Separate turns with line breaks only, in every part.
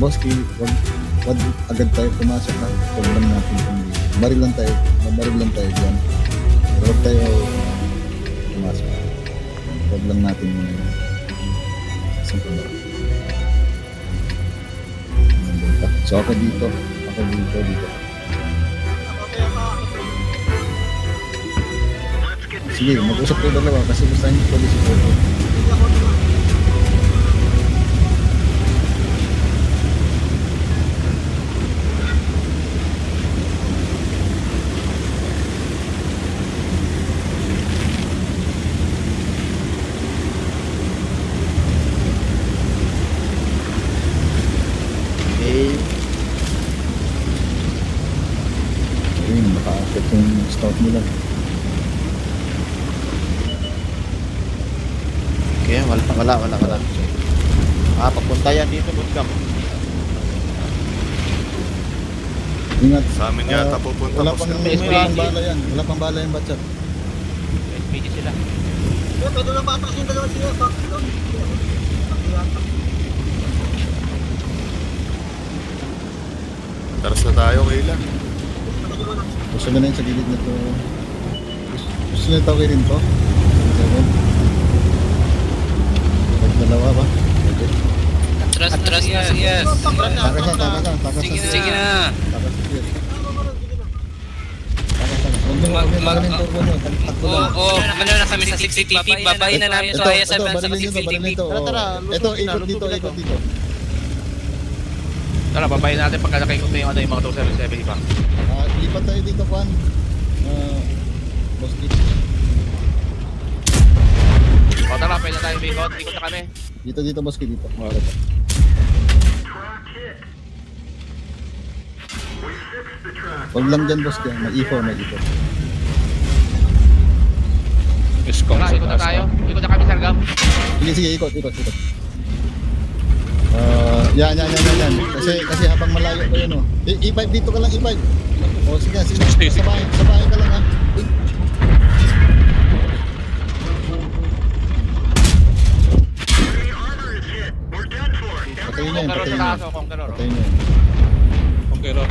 Boss, wag agad tayo pumasok ha. Huwag lang natin kundi. Baril lang tayo dyan. Pero huwag tayo pumasok. Huwag lang natin sasangkala. So ako dito. Sige, mag-usap kayo dalawa kasi gusto niyo pwede si Polo. Ayun, naka-accept yung scout nila.
Okay, wala. Papunta yan dito, Bootcamp.
Ingat.
Sa amin yata pupunta.
Wala pang bala yan. Wala pang bala yung batchat.
SPG sila.
Pwede na patas yung dalawa sila.
Taras na tayo, Kayla.
Gusto na yun sa gilid na to. Gusto na tawag rin to. Dalawa ba? Okay.
Atras, yes.
Takas.
Sige na. Ano na kami sa 60TP, babayin na namin to. Kaya sa 60TP.
Tara. Ito, ikot dito.
Tara, babayin natin pagkalakay ko yung mga 277 pa.
Lipat tayo dito, Juan. Boss Kit.
O tara, pwede tayo ikot na kami.
Dito, Boss Kit, dito. Huwag lang dyan, Boss Kit. May ifo.
Tara, ikot na tayo. Ikot na kami, Sargam.
Sige, ikot. Yan. Kasi habang malayo pa yun, oh. E5 dito ka lang, E5. O, sige. Sabahin ka lang, ha. Patayin niya yun.
Conqueror.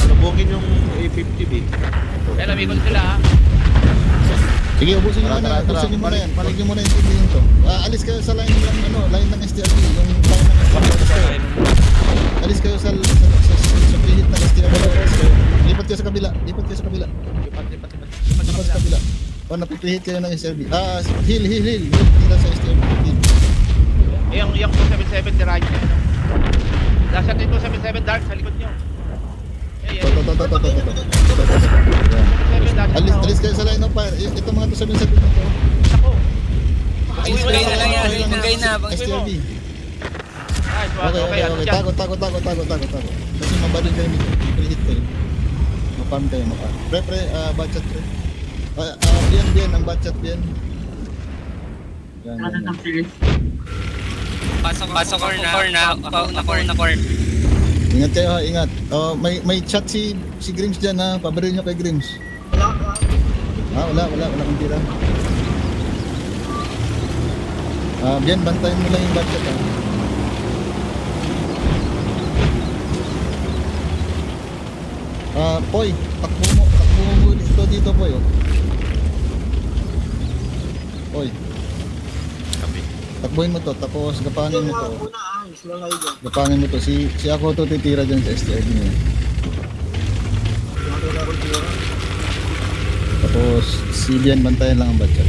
Alubungin yung A50B.
Lamikot sila ha.
Sige, ubusin nyo na. Ubusin nyo yan. Palig nyo muna yung TV nito. Alis kayo sa line ng STRB. Yung line ng STRB. Alis kayo sa pihit ng STRB. Lipat kayo sa kabila. Lipat sa kabila. Napipihit kayo ng STRB. Heal. Tira sa STRB.
Yung 277 tirahin nyo. Nasa yung 277 dark sa likod nyo.
Alis kayo sa line of fire. Ito mga 277 na to.
Ako.
Ibigay na lang yan. Ibigay na.
STRB.
Okay.
Tago. Kasi mabalin kayo nito. Hit kayo. Mapam kayo. Pre, batchat pre. Bien, ang batchat bien. Yan.
Pasok na corn.
Ingat kayo ha, ingat. May chat si Grims dyan ha. Pabaril nyo kay Grims. Wala kang tira. Bien, bantayan mo lang yung batchat ha. Poy, takbo mo dito Poy, oh. Poy. Takbuhin mo to, tapos gapanin mo to. Gapanin mo to, si ako to titira dyan sa STR niya. Tapos si Bian bantayan lang ang batchat.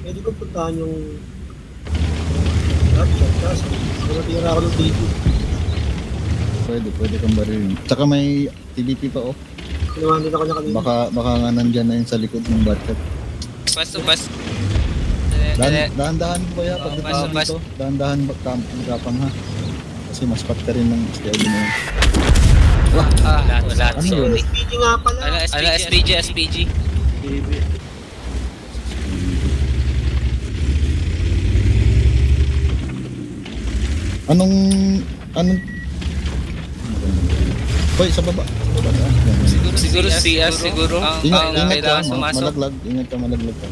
Pwede ko puntahan yung batchat kasi tira ako ng TV.
Pwede kang barilin. Tsaka may TDP pa, oh.
Kinuhan din ako niya kanina.
Baka nga nandyan na yun sa likod ng batchat.
Bas.
Dahan-dahan po ya pagdating dito. Dahan-dahan magkapang ha. Kasi mas pat ka rin ng STR mo.
Wala.
Ano yun?
SPG nga pala.
SPG.
Anong Hoy, sa baba. Sa baba.
Siguro CS siguro.
Ingat ka,
Kailangan sumasok.
malaglag. Ingat ka, malaglag ka.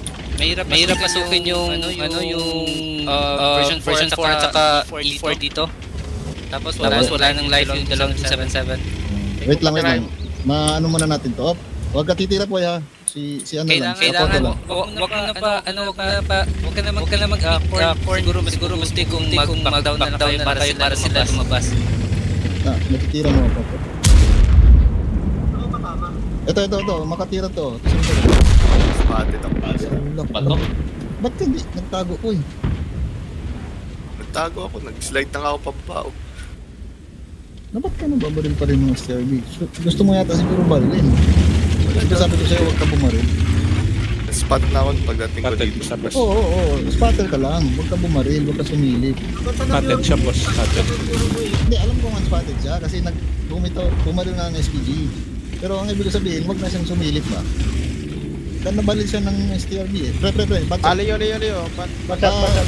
Mahirap pasukin yung version 4 at saka E4 dito. Tapos wala nang life yung dalawang 77.
Wait lang. Maano muna natin to. Huwag ka titira po ha. Si ano lang.
Kailangan wag ka na mag-corn. Siguro mas kung mag-down na kayo para sila lumabas.
Natitira mo ako.
Ano ba tama?
Ito. Makatira to.
Spotted ang paso.
Bato? Ba't hindi? Nagtago ko eh.
Nagtago ako, nag-slide na nga ako pabao.
Ba't ka nababaril pa rin ng STRB? Gusto mo yata siguro barilin. Sabi ko sa'yo, huwag ka bumaril.
Spot na ako pagdating ko dito sa bus.
Oo. Spatter ka lang. Huwag ka bumaril, huwag ka sumilip.
Spotted siya, boss.
Hindi, alam ko nga spotted siya kasi bumaril nga ng SPG. Pero ang ibig sabihin, huwag na siyang sumilip ba? Kan nabalil siya ng STRB eh. Pre.
Leo.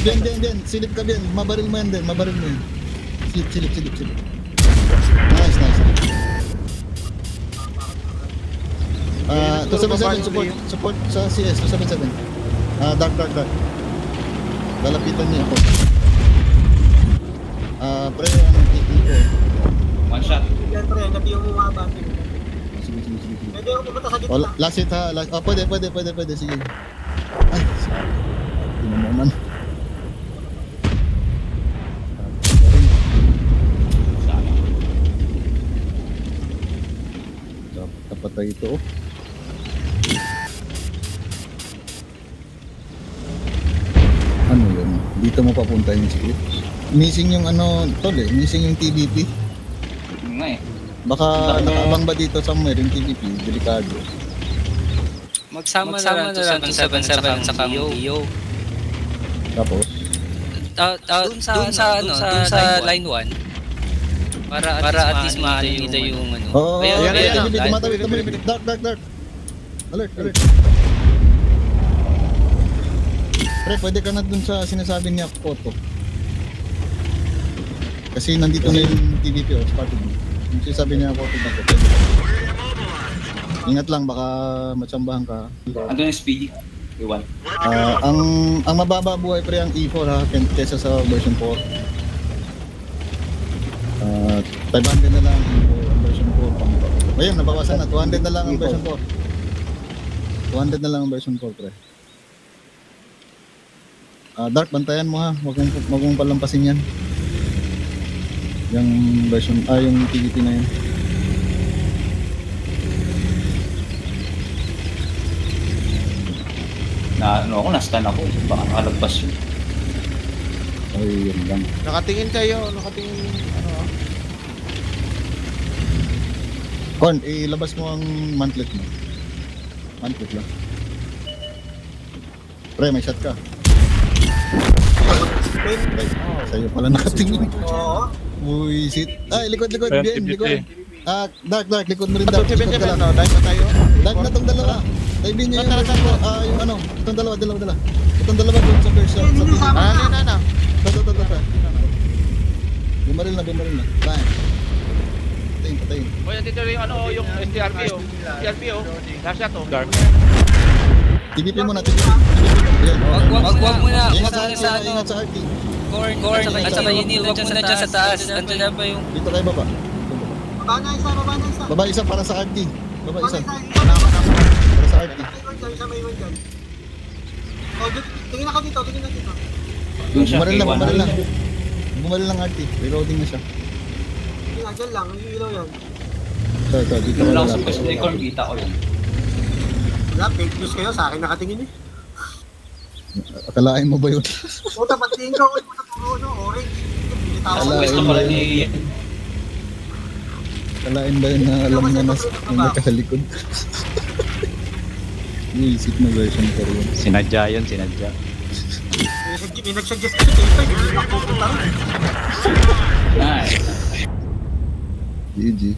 Bien. Silip ka bien. Mabaril mo yan din. Mabaril mo yan. Silip. Nice. 277 support sa CS 277. Dark. Lalapitan niya ako. Pre, ang tiki ko.
One shot.
Yan, pre. Nabi yung bumabati.
Sige.
Pwede ako pumunta sa
Oh,
gitna.
last hit ha. Pwede. Sige. Ay, sorry. Hindi mo naman. Tapatay ito oh. Ano yun? Dito mo papunta yung script. Missing yung ano, tol eh. Missing yung TVP. Baka nakaabang ba dito somewhere yung TVP? Delikado.
Magsama na lang 277 sa Kangyo.
Tapos?
Doon sa line 1. Para at least makita yung ano.
Oo,
Ayan.
tumatawid. Dark. Alert. Pre, pwede ka na dun sa sinasabi niya photo. Kasi nandito na yung TVP o spotted mo. Yung sinasabi niya photo na photo. Ingat lang, baka matsambahan ka.
Ano yung speedy? Iwan.
Ang mababa buhay pre ang E4 ha, kesa sa version 4. 500 na lang ang version 4. Ayun, nabawasan na. 200 na lang ang version 4. 200 na lang ang version 4 pre. Dark, bantayan mo ha. Huwag mong palampasin yan. Yung version, yung TVP na yun.
Na-stun ako. Baka nakalagpas yun.
Ay, yun lang.
Nakatingin kayo.
Korn, ilabas mo ang mantlet mo. Mantlet lang. Pre, may shot ka. Ay, sa'yo pala nakatingin.
Oo.
Buisit. Ay, likod. Bien, likod. Dark, likod mo rin dark.
Ito,
Likod ka lang.
dive na tayo.
Dark na tong dalawa. Dive niyo yung yung ano. Itong dalawa. Itong dalawa doon sa first shot. Sa pilit.
Na.
Ito. Bumaril na. Bang. Patayin.
O yan dito yung yung STRB oh. STRB oh. Last shot oh. Dark.
TVP mo na. Yan.
Wag mo na.
Ingat sa RT.
Corn at saka Yunil, wag mo na dyan sa taas. Andun na pa yung...
Dito kayo baba.
Baba na isa.
Baba isa para sa RT. Baba isa.
Isa.
Para sa RT.
Isa may iwan dyan. Oh, tingin ako dito.
Doon siya.
Bumaril lang RT. Reloading na siya.
Dyan lang. Yung ilaw yan.
Ito. Dito
Doon lang
wala.
sa first record, kita ko yan.
Wala, fake news kayo. Sa akin nakatingin eh.
Akalain mo ba yun?
Puta, ba't tingin ko? Orange.
Pwesto pala ni...
Akalain ba yun na alam niya na nakalikod? Isip na version ko rin.
Sinadya yun.
May nag-suggest ko dito. Hindi na pupunta rin.
Nice.
GG.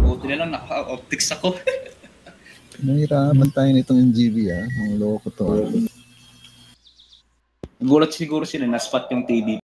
Buti na lang naka-optics ako.
Nahirapan tayo nitong NGV Ang loko to.
Gulat siguro sila na spot yung TD.